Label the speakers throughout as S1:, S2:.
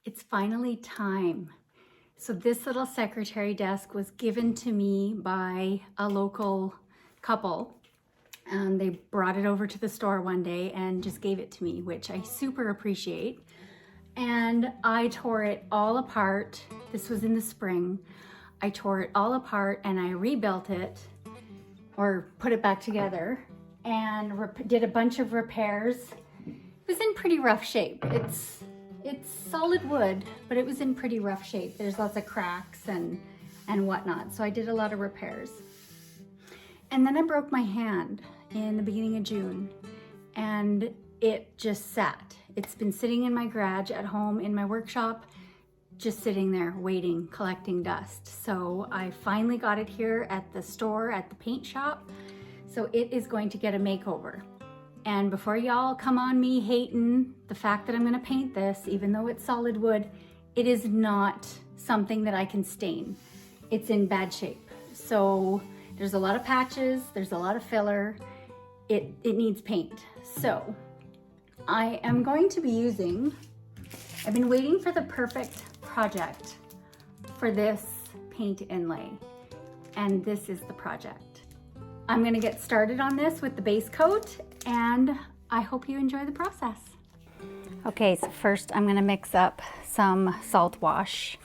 S1: It's finally time. So this little secretary desk was given to me by a local couple. They brought it over to the store one day and just gave it to me, which I super appreciate. And I tore it all apart. This was in the spring. I tore it all apart and I rebuilt it, or put it back together, and did a bunch of repairs. It was in pretty rough shape. It's solid wood, but it was in pretty rough shape. There's lots of cracks and whatnot. So I did a lot of repairs. And then I broke my hand in the beginning of June, and it just sat. It's been sitting in my garage at home in my workshop, just sitting there waiting, collecting dust. So I finally got it here at the store, at the paint shop. So it is going to get a makeover. And before y'all come on me hating the fact that I'm gonna paint this, even though it's solid wood, it is not something that I can stain. It's in bad shape. So there's a lot of patches, there's a lot of filler. It needs paint. So I am going to be using, I've been waiting for the perfect project for this paint inlay, and this is the project. I'm gonna get started on this with the base coat, and I hope you enjoy the process. Okay, so first I'm gonna mix up some salt wash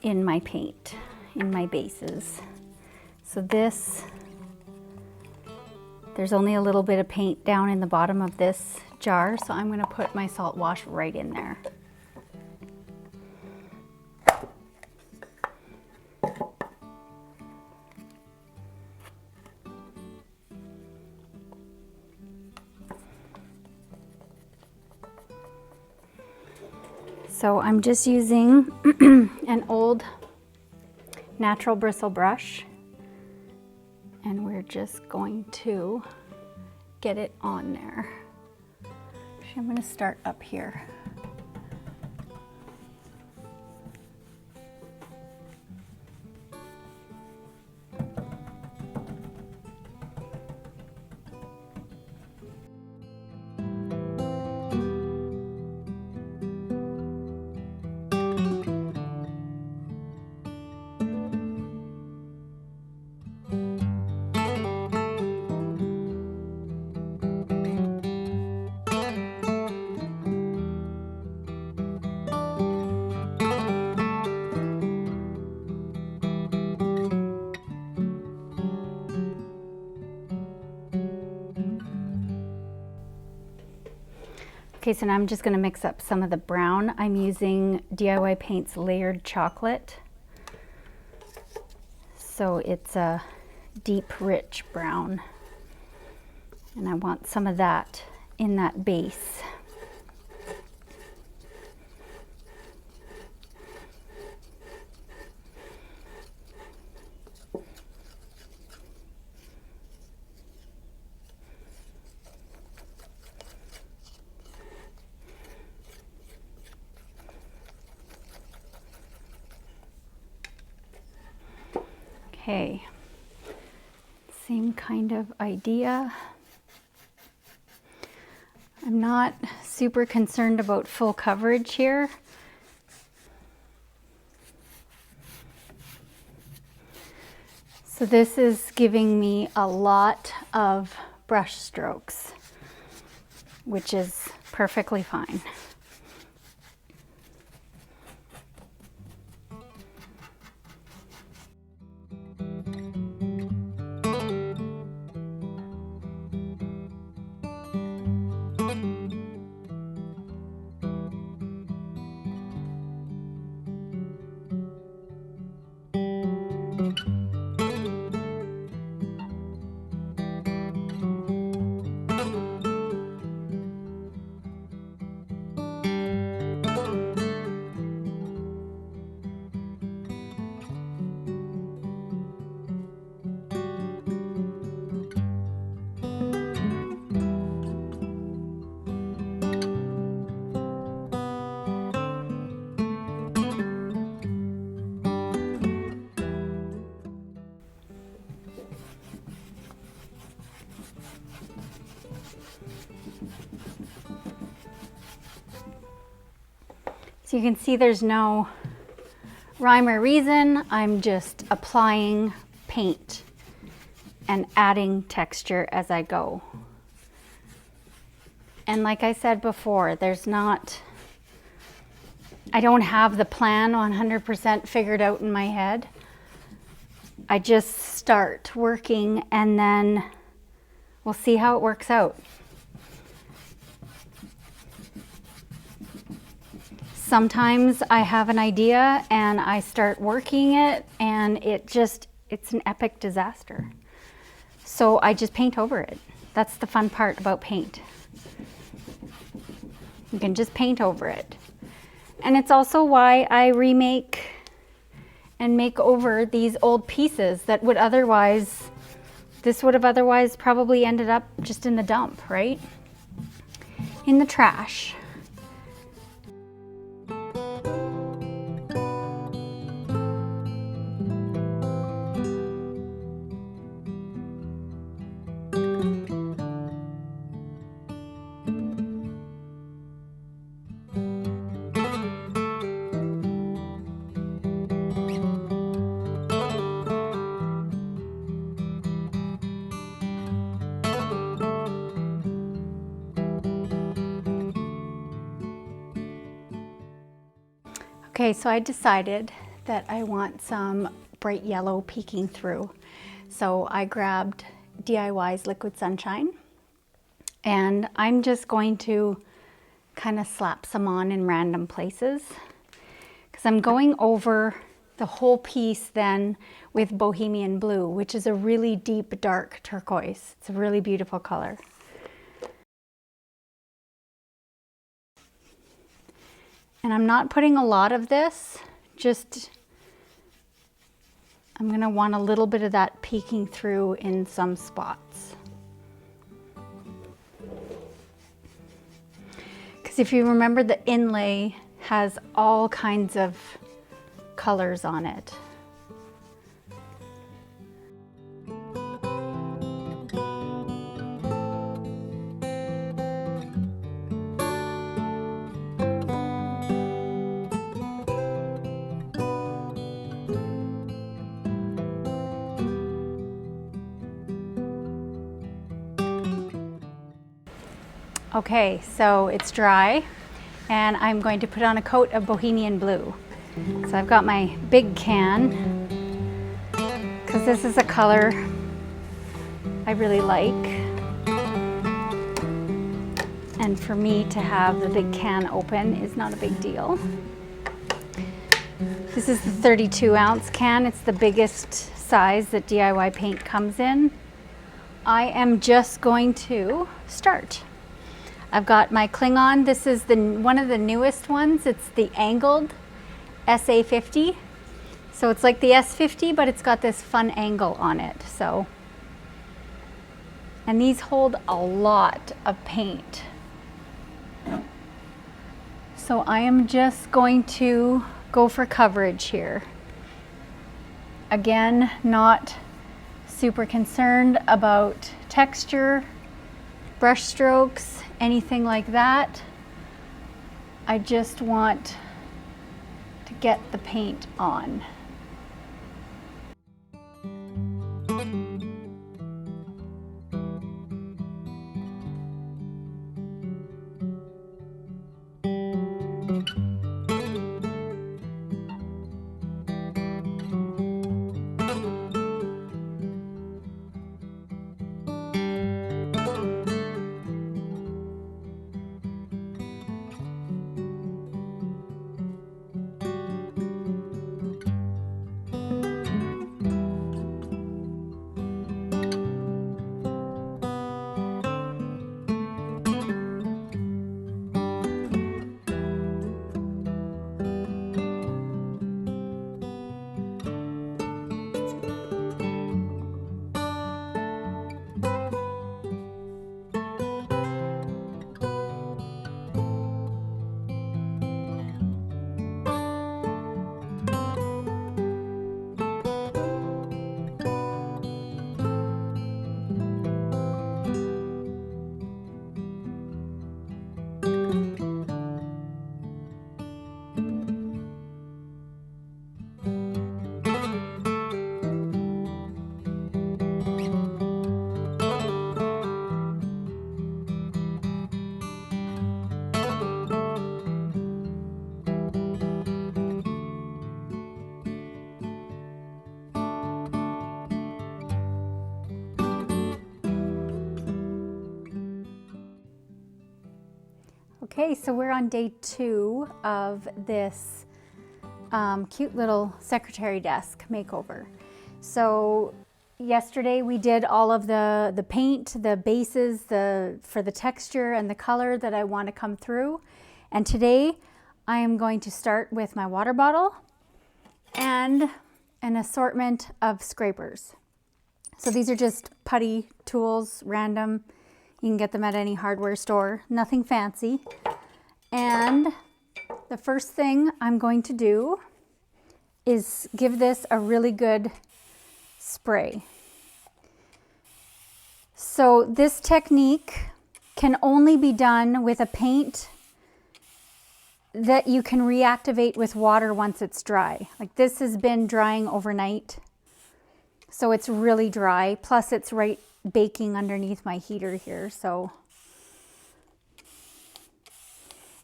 S1: in my paint, in my bases. So there's only a little bit of paint down in the bottom of this jar, so I'm gonna put my salt wash right in there. So I'm just using an old natural bristle brush, and we're just going to get it on there. Actually, I'm going to start up here. Okay, so now I'm just going to mix up some of the brown. I'm using DIY Paint's Layered Chocolate. So it's a deep, rich brown. And I want some of that in that base. Okay, same kind of idea. I'm not super concerned about full coverage here. So this is giving me a lot of brush strokes, which is perfectly fine. So you can see there's no rhyme or reason. I'm just applying paint and adding texture as I go. And like I said before, I don't have the plan 100% figured out in my head. I just start working and then we'll see how it works out. Sometimes I have an idea and I start working it and it's an epic disaster. So I just paint over it. That's the fun part about paint. You can just paint over it. And it's also why I remake and make over these old pieces that this would have otherwise probably ended up just in the dump, right? In the trash. Okay, so I decided that I want some bright yellow peeking through. So I grabbed DIY's Liquid Sunshine and I'm just going to kind of slap some on in random places because I'm going over the whole piece then with Bohemian Blue, which is a really deep, dark turquoise. It's a really beautiful color. And I'm not putting a lot of this, I'm gonna want a little bit of that peeking through in some spots. Because if you remember, the inlay has all kinds of colors on it. Okay, so it's dry and I'm going to put on a coat of Bohemian Blue. So I've got my big can because this is a color I really like. And for me to have the big can open is not a big deal. This is the 32 ounce can. It's the biggest size that DIY paint comes in. I am just going to start. I've got my Klingon. This is one of the newest ones. It's the angled SA50. So it's like the S50, but it's got this fun angle on it. And these hold a lot of paint. So I am just going to go for coverage here. Again, not super concerned about texture, brush strokes, anything like that. I just want to get the paint on. Okay, so we're on day 2 of this cute little secretary desk makeover. So yesterday we did all of the paint, the bases, for the texture and the color that I want to come through. And today I am going to start with my water bottle and an assortment of scrapers. So these are just putty tools, random. You can get them at any hardware store, nothing fancy. And the first thing I'm going to do is give this a really good spray. So this technique can only be done with a paint that you can reactivate with water once it's dry. Like this has been drying overnight, so it's really dry. Plus it's right baking underneath my heater here, so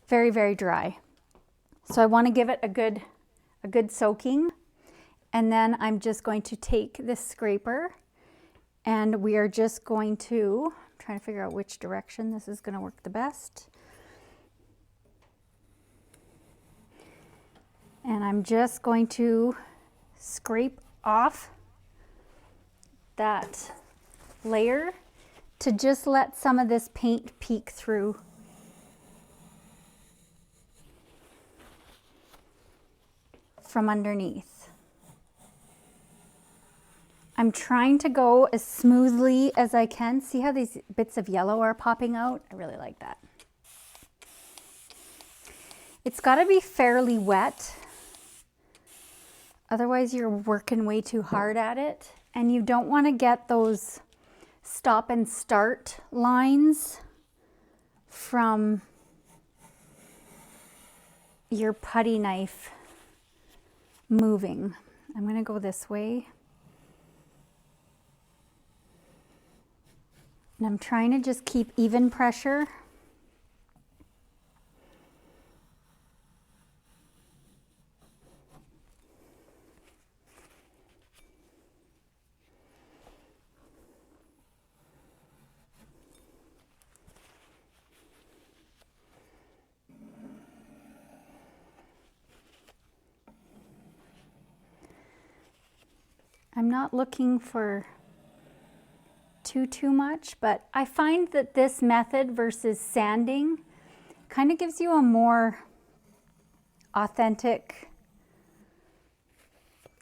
S1: very, very dry. So I want to give it a good soaking, and then I'm just going to take this scraper and we are just going to, I'm trying to figure out which direction this is going to work the best. And I'm just going to scrape off that layer to just let some of this paint peek through. From underneath. I'm trying to go as smoothly as I can. See how these bits of yellow are popping out? I really like that. It's got to be fairly wet. Otherwise you're working way too hard at it, and you don't want to get those stop and start lines from your putty knife moving. I'm going to go this way. And I'm trying to just keep even pressure. I'm not looking for too much, but I find that this method versus sanding kind of gives you a more authentic,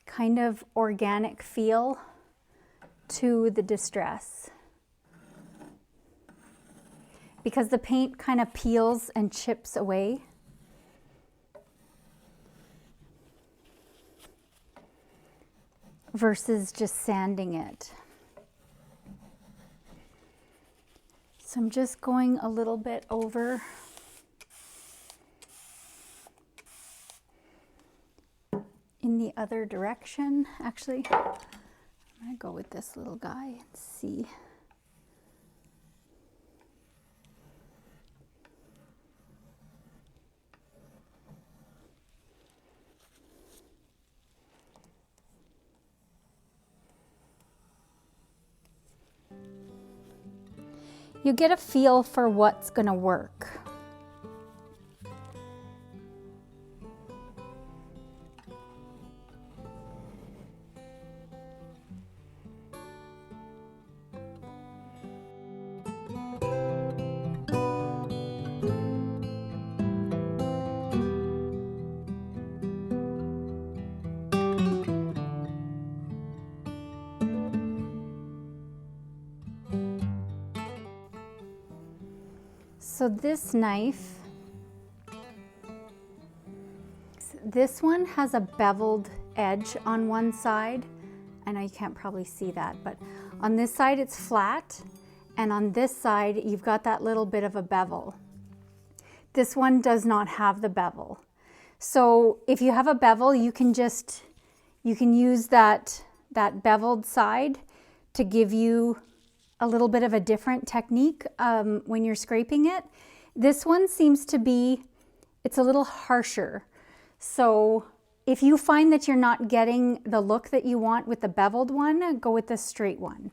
S1: kind of organic feel to the distress, because the paint kind of peels and chips away. Versus just sanding it. So I'm just going a little bit over in the other direction. Actually, I'm gonna go with this little guy and see. You get a feel for what's going to work. So this knife, this one has a beveled edge on one side. I know you can't probably see that, but on this side it's flat, and on this side you've got that little bit of a bevel. This one does not have the bevel. So if you have a bevel, you can use that beveled side to give you a little bit of a different technique when you're scraping it. This one seems to be, it's a little harsher. So if you find that you're not getting the look that you want with the beveled one, go with the straight one.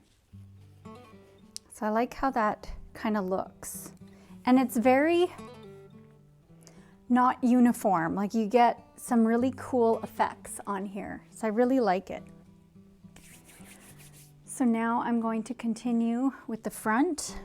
S1: So I like how that kind of looks. And it's very not uniform. Like you get some really cool effects on here. So I really like it. So now I'm going to continue with the front.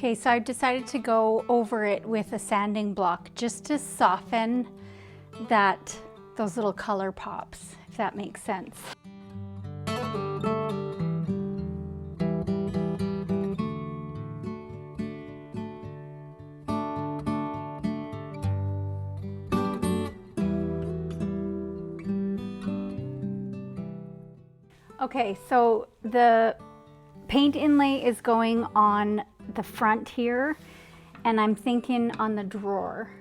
S1: Okay, so I decided to go over it with a sanding block just to soften those little color pops, if that makes sense. Okay, so the paint inlay is going on the front here, and I'm thinking on the drawer.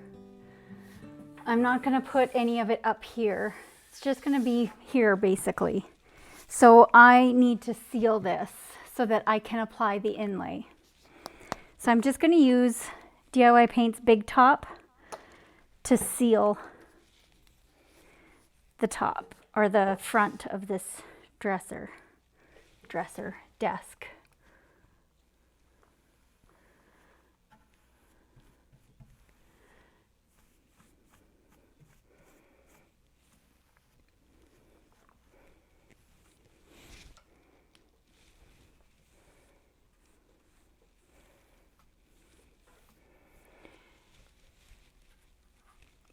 S1: I'm not going to put any of it up here. It's just going to be here basically. So I need to seal this so that I can apply the inlay. So I'm just going to use DIY Paint's Big Top to seal the top or the front of this desk.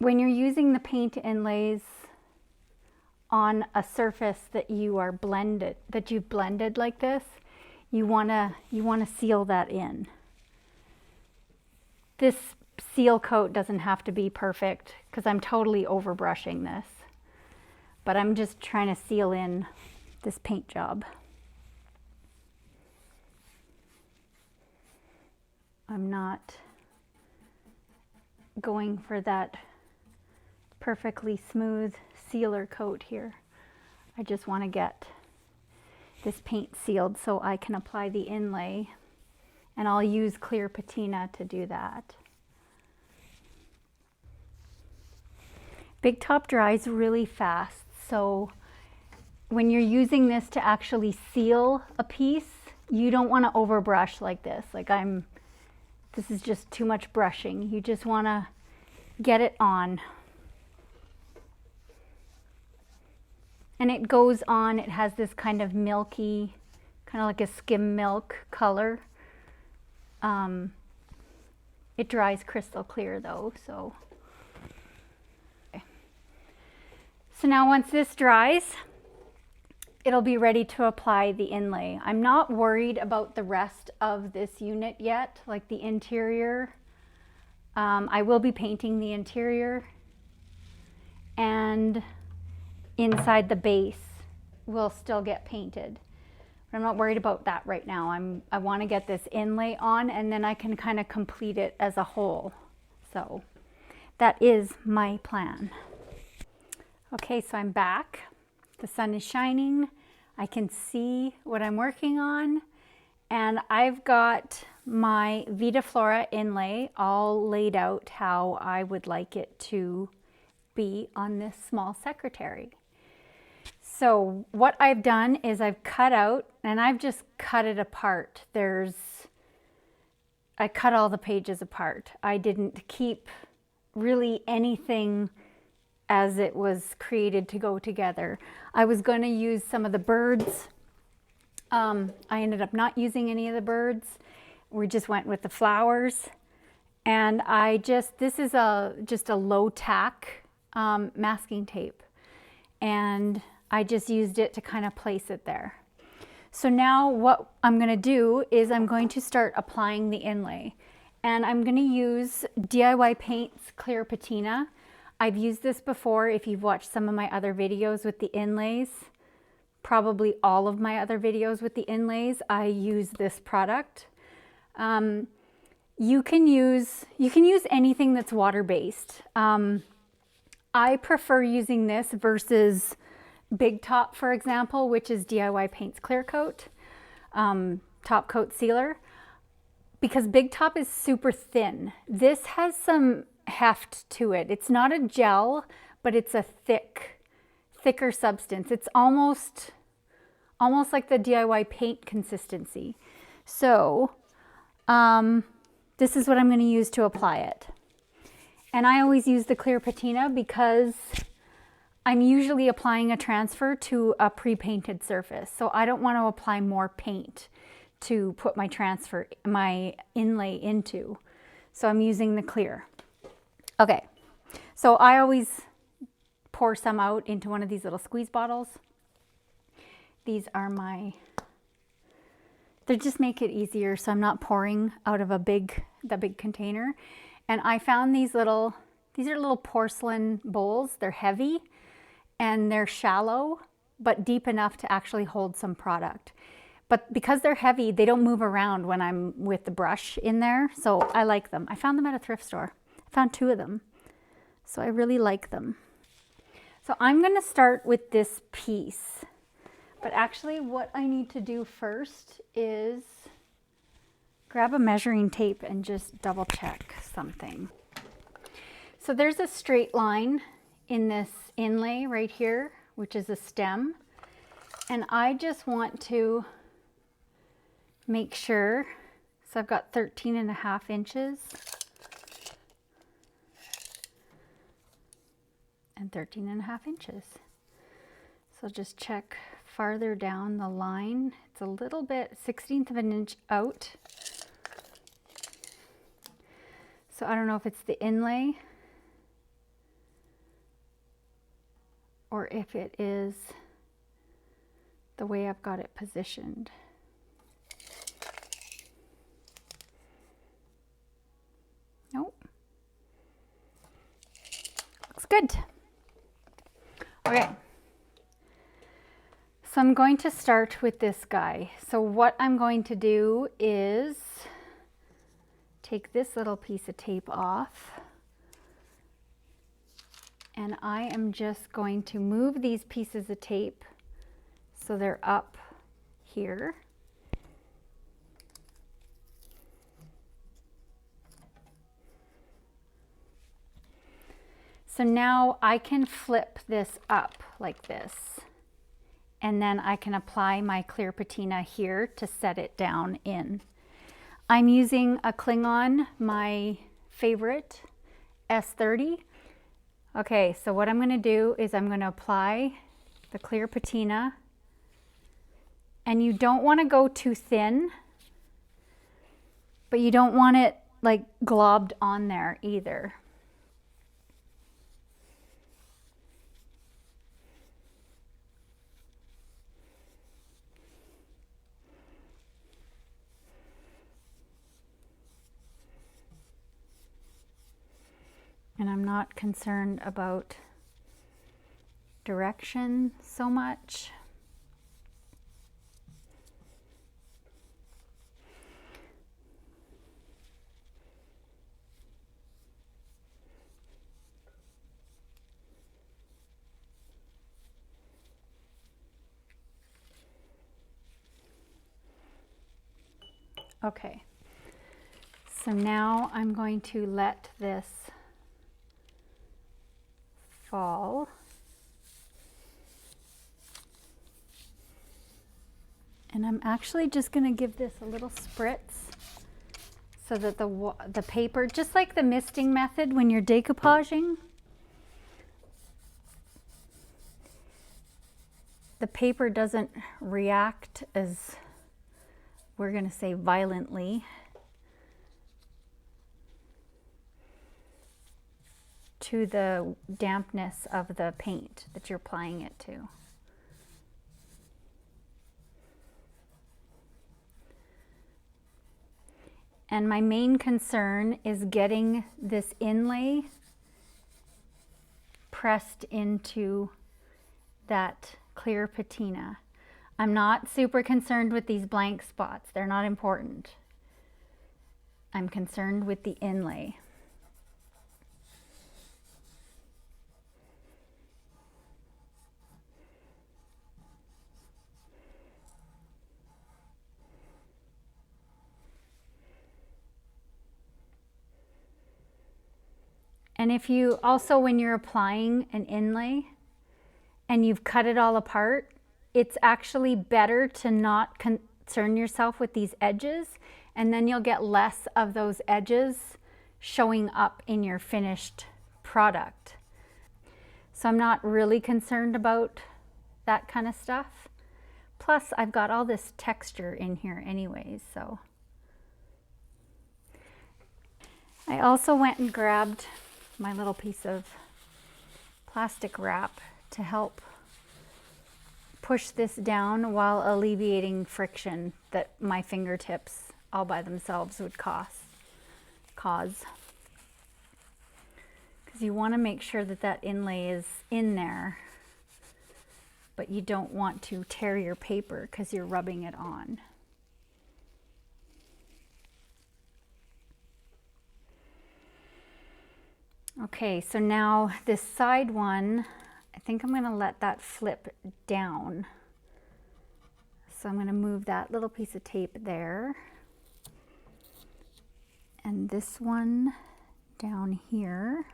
S1: When you're using the paint inlays on a surface that you've blended like this, you wanna seal that in. This seal coat doesn't have to be perfect because I'm totally overbrushing this, but I'm just trying to seal in this paint job. I'm not going for that perfectly smooth sealer coat here. I just want to get this paint sealed so I can apply the inlay, and I'll use clear patina to do that. Big Top dries really fast, so when you're using this to actually seal a piece, you don't want to overbrush like this. This is just too much brushing. You just want to get it on. And it goes on, it has this kind of milky, kind of like a skim milk color. It dries crystal clear though, so. Okay. So now once this dries, it'll be ready to apply the inlay. I'm not worried about the rest of this unit yet, like the interior. I will be painting the interior, and inside the base will still get painted. But I'm not worried about that right now. I want to get this inlay on, and then I can kind of complete it as a whole. So that is my plan. Okay, so I'm back. The sun is shining. I can see what I'm working on, and I've got my Vida Flora inlay all laid out how I would like it to be on this small secretary. So what I've done is I've cut out, and I've just cut it apart. I cut all the pages apart. I didn't keep really anything as it was created to go together. I was going to use some of the birds. I ended up not using any of the birds. We just went with the flowers. And this is just a low tack masking tape. And I just used it to kind of place it there. So now what I'm gonna do is I'm going to start applying the inlay. And I'm gonna use DIY Paints Clear Patina. I've used this before if you've watched some of my other videos with the inlays. Probably all of my other videos with the inlays, I use this product. You can use anything that's water-based. I prefer using this versus Big Top, for example, which is DIY Paints Clear Coat, Top Coat Sealer, because Big Top is super thin. This has some heft to it. It's not a gel, but it's a thicker substance. It's almost like the DIY paint consistency. So this is what I'm going to use to apply it. And I always use the clear patina because I'm usually applying a transfer to a pre-painted surface. So I don't want to apply more paint to put my inlay into. So I'm using the clear. Okay, so I always pour some out into one of these little squeeze bottles. These are they just make it easier so I'm not pouring out of the big container. And I found these are little porcelain bowls. They're heavy and they're shallow, but deep enough to actually hold some product. But because they're heavy, they don't move around when I'm with the brush in there. So I like them. I found them at a thrift store. I found 2 of them. So I really like them. So I'm gonna start with this piece. But actually what I need to do first is grab a measuring tape and just double check something. So there's a straight line in this inlay right here, which is a stem. And I just want to make sure, so I've got 13.5 inches and 13.5 inches. So just check farther down the line. It's a little bit, 1/16 of an inch out. So I don't know if it's the inlay or if it is the way I've got it positioned. Nope. Looks good. Okay. So I'm going to start with this guy. So what I'm going to do is take this little piece of tape off. And I am just going to move these pieces of tape so they're up here. So now I can flip this up like this. And then I can apply my clear patina here to set it down in. I'm using a Klingon, my favorite, S30. Okay, so what I'm going to do is I'm going to apply the clear patina. And you don't want to go too thin, but you don't want it like globbed on there either. And I'm not concerned about direction so much. Okay, so now I'm going to let this fall. And I'm actually just going to give this a little spritz so that the paper, just like the misting method when you're decoupaging, the paper doesn't react as, we're going to say, violently to the dampness of the paint that you're applying it to. And my main concern is getting this inlay pressed into that clear patina. I'm not super concerned with these blank spots. They're not important. I'm concerned with the inlay. And if you also, when you're applying an inlay and you've cut it all apart, it's actually better to not concern yourself with these edges, and then you'll get less of those edges showing up in your finished product. So I'm not really concerned about that kind of stuff. Plus, I've got all this texture in here anyways, so. I also went and grabbed my little piece of plastic wrap to help push this down while alleviating friction that my fingertips all by themselves would cause. Because you want to make sure that that inlay is in there, but you don't want to tear your paper because you're rubbing it on. Okay, so now this side one, I think I'm going to let that flip down. So I'm going to move that little piece of tape there. And this one down here.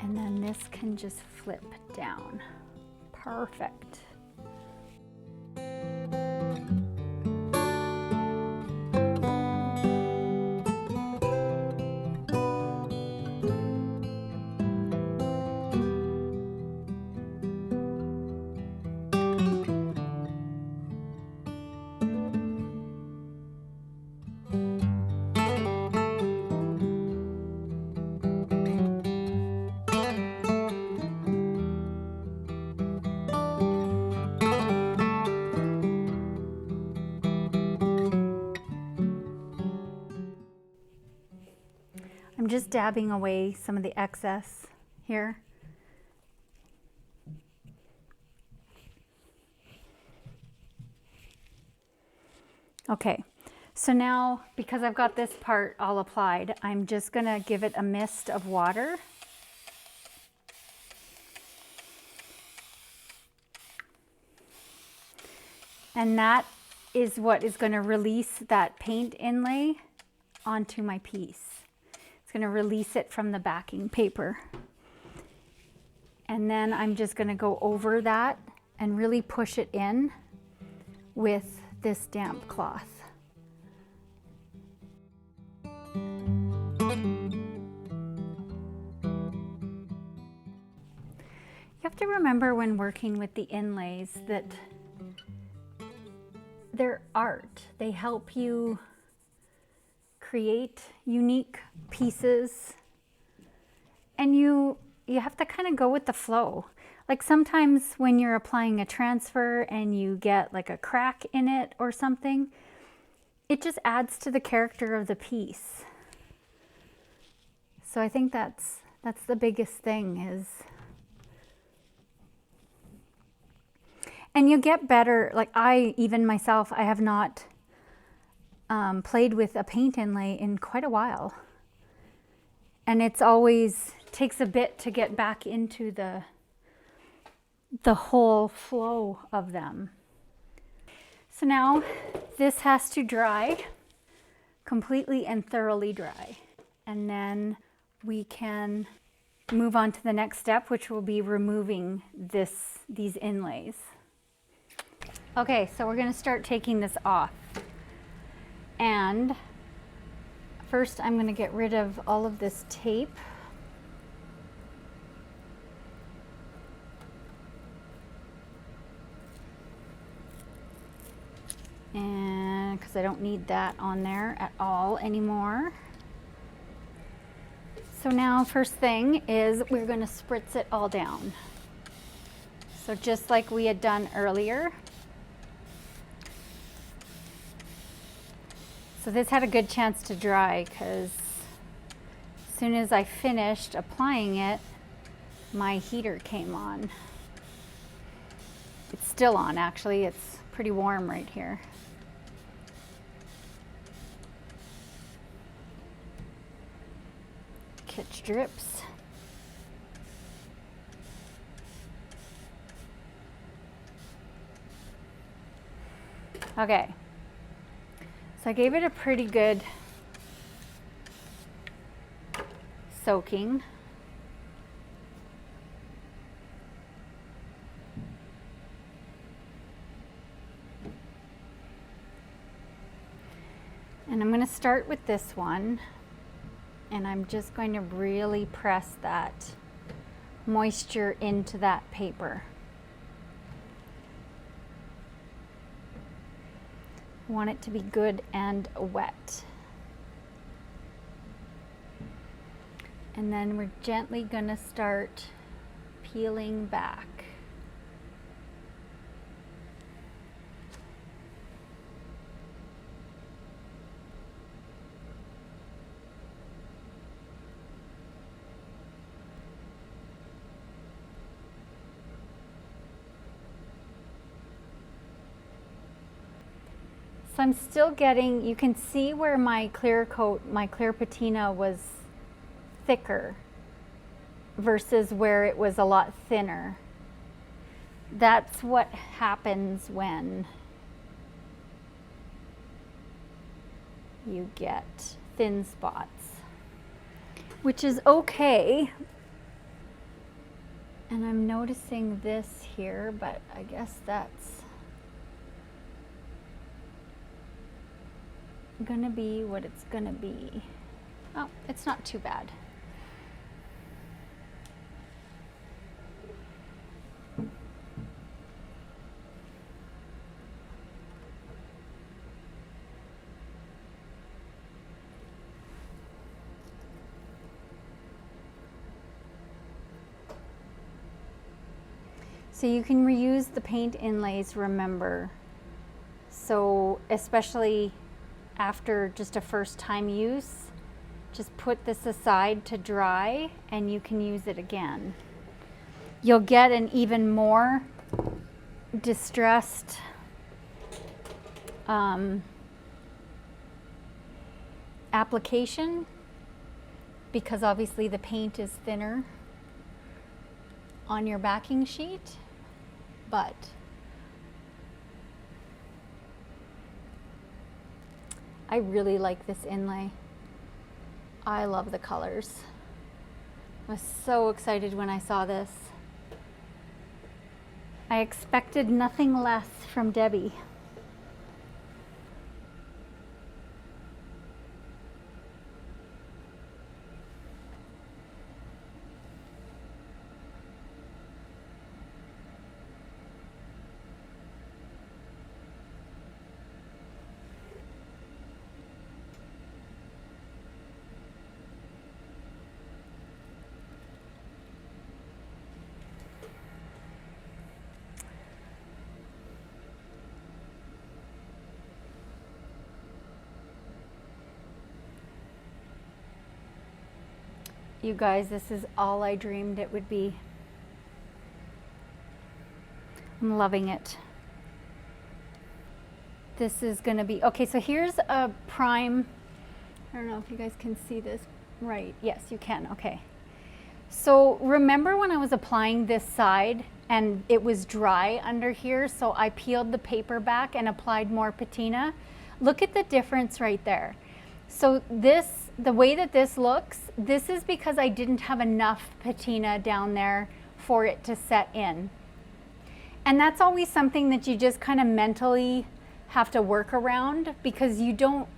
S1: And then this can just flip down. Perfect. I'm just dabbing away some of the excess here. Okay, so now because I've got this part all applied, I'm just gonna give it a mist of water. And that is what is gonna release that paint inlay onto my piece. It's gonna release it from the backing paper. And then I'm just gonna go over that and really push it in with this damp cloth. You have to remember when working with the inlays that they're art. They help you create unique pieces, and you have to kind of go with the flow. Like sometimes when you're applying a transfer and you get like a crack in it or something, it just adds to the character of the piece. So I think that's the biggest thing is, and you get better. Like even myself, I have not played with a paint inlay in quite a while. And it's always takes a bit to get back into the whole flow of them. So now this has to dry completely and thoroughly dry. And then we can move on to the next step, which will be removing these inlays. Okay, so we're gonna start taking this off. And first I'm gonna get rid of all of this tape. And because I don't need that on there at all anymore. So now first thing is we're going to spritz it all down. So just like we had done earlier. So this had a good chance to dry because as soon as I finished applying it, my heater came on. It's still on actually, it's pretty warm right here. Catch drips. Okay, so I gave it a pretty good soaking. And I'm going to start with this one, and I'm just going to really press that moisture into that paper. I want it to be good and wet. And then we're gently going to start peeling back. So I'm still getting, you can see where my clear coat, my clear patina was thicker versus where it was a lot thinner. That's what happens when you get thin spots, which is okay. And I'm noticing this here, but I guess that's gonna be what it's gonna be. Oh, it's not too bad. So you can reuse the paint inlays, remember. So especially after just a first time use, just put this aside to dry and you can use it again. You'll get an even more distressed application because obviously the paint is thinner on your backing sheet, but I really like this inlay. I love the colors. I was so excited when I saw this. I expected nothing less from Debbie. You guys, this is all I dreamed it would be. I'm loving it. This is gonna be, okay, so here's a prime. I don't know if you guys can see this right. Yes, you can, okay. So remember when I was applying this side and it was dry under here, so I peeled the paper back and applied more patina? Look at the difference right there. So this, the way that this looks, this is because I didn't have enough patina down there for it to set in. And that's always something that you just kind of mentally have to work around because you don't,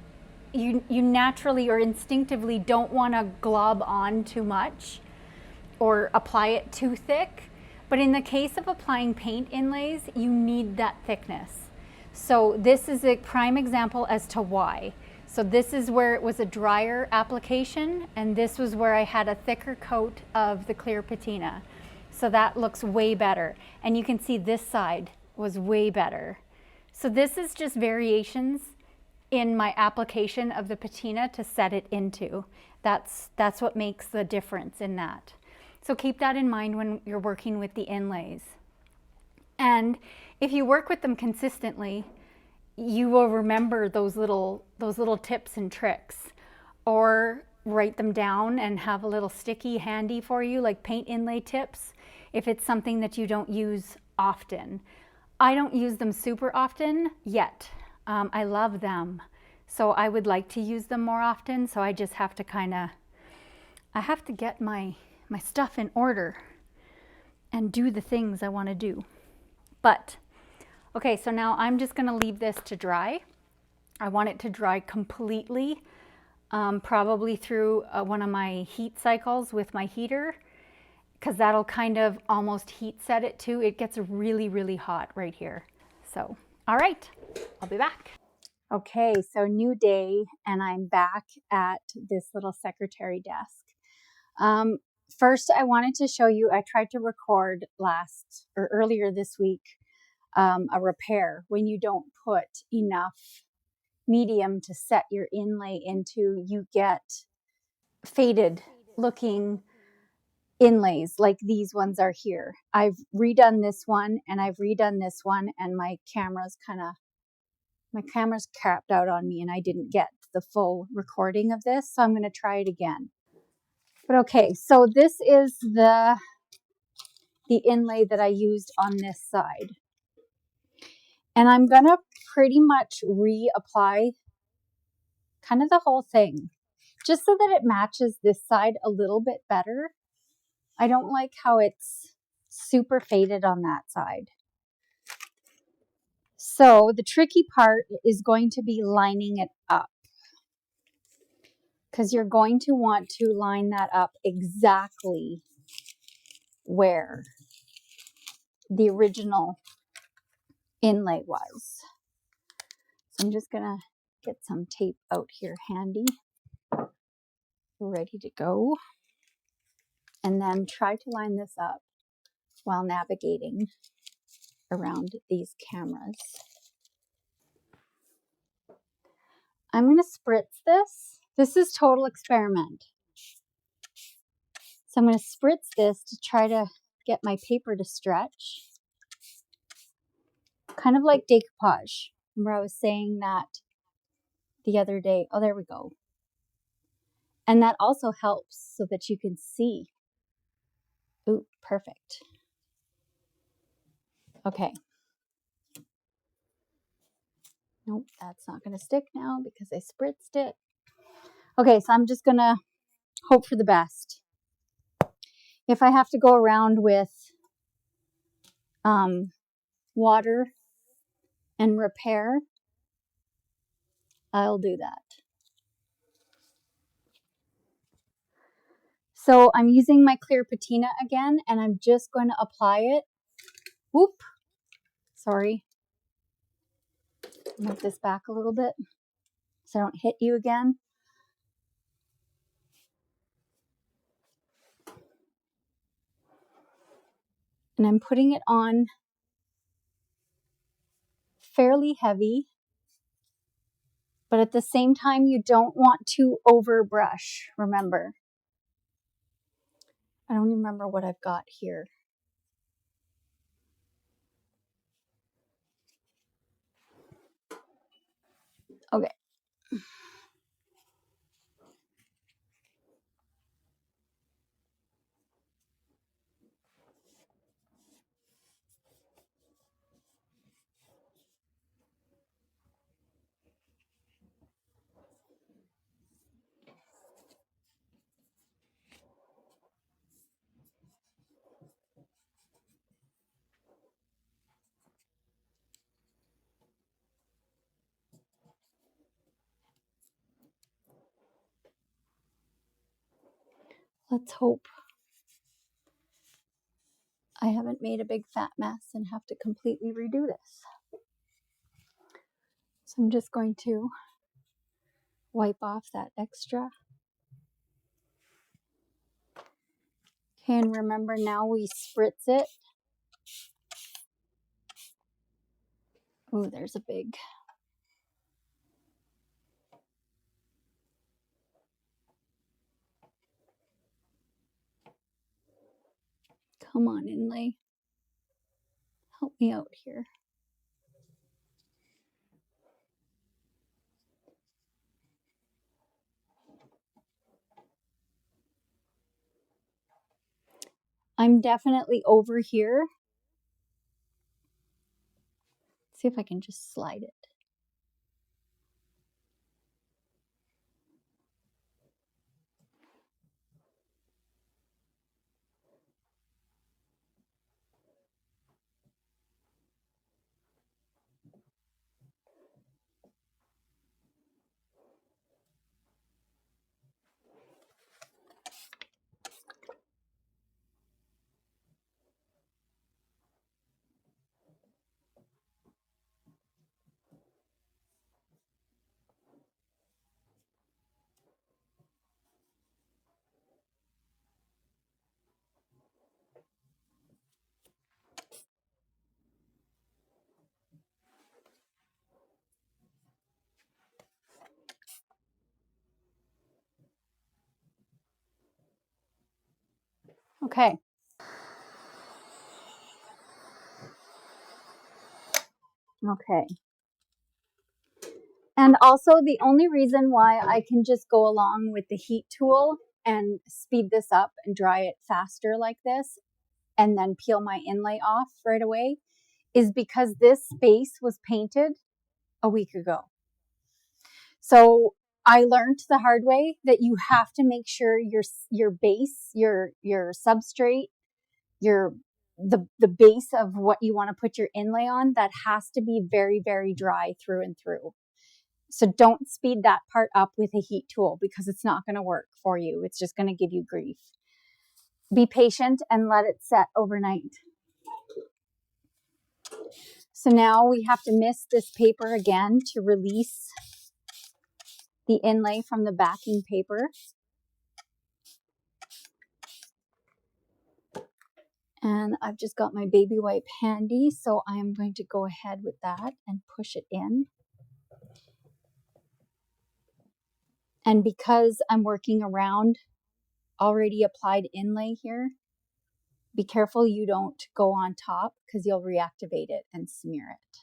S1: you naturally or instinctively don't want to glob on too much or apply it too thick. But in the case of applying paint inlays, you need that thickness. So this is a prime example as to why. So this is where it was a drier application, and this was where I had a thicker coat of the clear patina. So that looks way better. And you can see this side was way better. So this is just variations in my application of the patina to set it into. That's what makes the difference in that. So keep that in mind when you're working with the inlays. And if you work with them consistently, you will remember those little tips and tricks, or write them down and have a little sticky handy for you, like paint inlay tips, if it's something that you don't use often. I don't use them super often yet. I love them, so I would like to use them more often. So I just have to I have to get my stuff in order and do the things I want to do. But okay, so now I'm just going to leave this to dry. I want it to dry completely, probably through one of my heat cycles with my heater, because that'll kind of almost heat set it too. It gets really, really hot right here. So, all right, I'll be back. Okay, so new day, and I'm back at this little secretary desk. First, I wanted to show you, I tried to record earlier this week, a repair when you don't put enough medium to set your inlay into. You get faded looking inlays like these ones are here. I've redone this one and I've redone this one, and my camera's crapped out on me and I didn't get the full recording of this, so I'm going to try it again. But okay, so this is the inlay that I used on this side. And I'm going to pretty much reapply kind of the whole thing, just so that it matches this side a little bit better. I don't like how it's super faded on that side. So the tricky part is going to be lining it up, because you're going to want to line that up exactly where the original inlay was. So I'm just going to get some tape out here handy, ready to go, and then try to line this up while navigating around these cameras. I'm going to spritz this. This is total experiment. So I'm going to spritz this to try to get my paper to stretch. Kind of like decoupage. Remember I was saying that the other day. Oh, there we go. And that also helps so that you can see. Ooh, perfect. Okay. Nope, that's not going to stick now because I spritzed it. Okay, so I'm just going to hope for the best. If I have to go around with water and repair, I'll do that. So I'm using my clear patina again, and I'm just going to apply it. Whoop, sorry. Move this back a little bit so I don't hit you again. And I'm putting it on fairly heavy, but at the same time, you don't want to overbrush, remember. I don't even remember what I've got here. Okay. Let's hope I haven't made a big fat mess and have to completely redo this. So I'm just going to wipe off that extra. Okay, and remember now we spritz it. Oh, there's a big. Come on, inlay. Help me out here. I'm definitely over here. See if I can just slide it. Okay. Okay. And also the only reason why I can just go along with the heat tool and speed this up and dry it faster like this and then peel my inlay off right away is because this space was painted a week ago. So I learned the hard way that you have to make sure your base, your substrate, the base of what you want to put your inlay on, that has to be very, very dry through and through. So don't speed that part up with a heat tool because it's not going to work for you. It's just going to give you grief. Be patient and let it set overnight. So now we have to mist this paper again to release the inlay from the backing paper. And I've just got my baby wipe handy, so I am going to go ahead with that and push it in. And because I'm working around already applied inlay here, be careful you don't go on top because you'll reactivate it and smear it.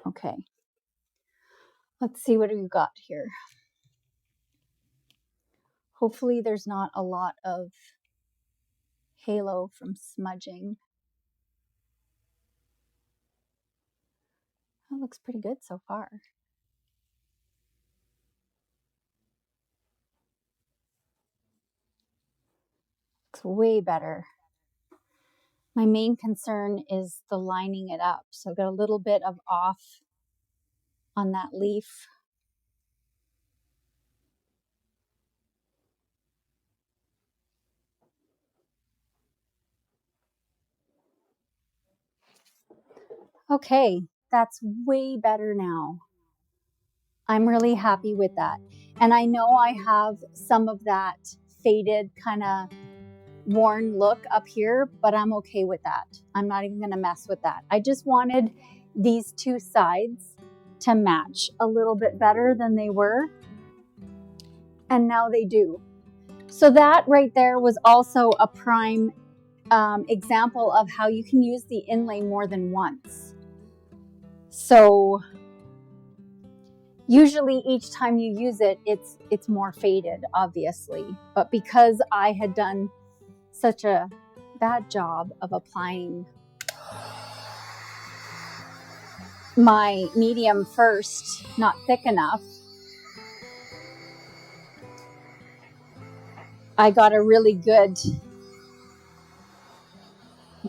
S1: Okay, let's see what we've got here. Hopefully there's not a lot of halo from smudging. That looks pretty good so far. Looks way better. My main concern is the lining it up. So I've got a little bit of off on that leaf. Okay, that's way better now. I'm really happy with that. And I know I have some of that faded kind of worn look up here, but I'm okay with that. I'm not even going to mess with that. I just wanted these two sides to match a little bit better than they were. And now they do. So that right there was also a prime example of how you can use the inlay more than once. So usually each time you use it, it's more faded, obviously. But because I had done such a bad job of applying my medium first, not thick enough, I got a really good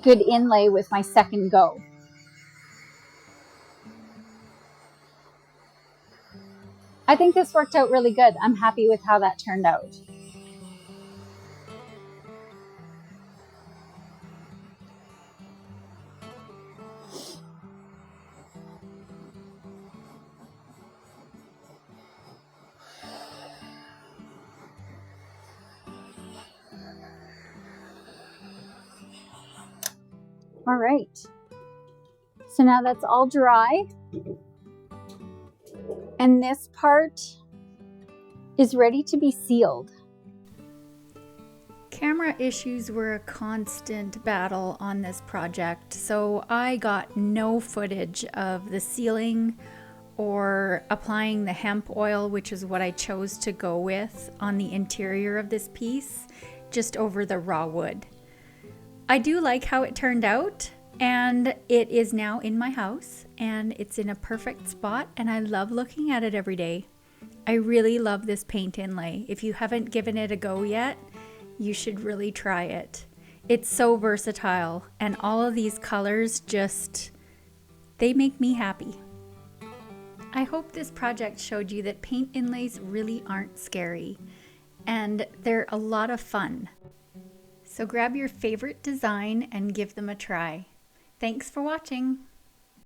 S1: inlay with my second go. I think this worked out really good. I'm happy with how that turned out. All right. So now that's all dry. And this part is ready to be sealed. Camera issues were a constant battle on this project, so I got no footage of the sealing or applying the hemp oil, which is what I chose to go with on the interior of this piece, just over the raw wood. I do like how it turned out, and it is now in my house, and it's in a perfect spot, and I love looking at it every day. I really love this paint inlay. If you haven't given it a go yet, you should really try it. It's so versatile, and all of these colors they make me happy. I hope this project showed you that paint inlays really aren't scary, and they're a lot of fun. So grab your favorite design and give them a try. Thanks for watching.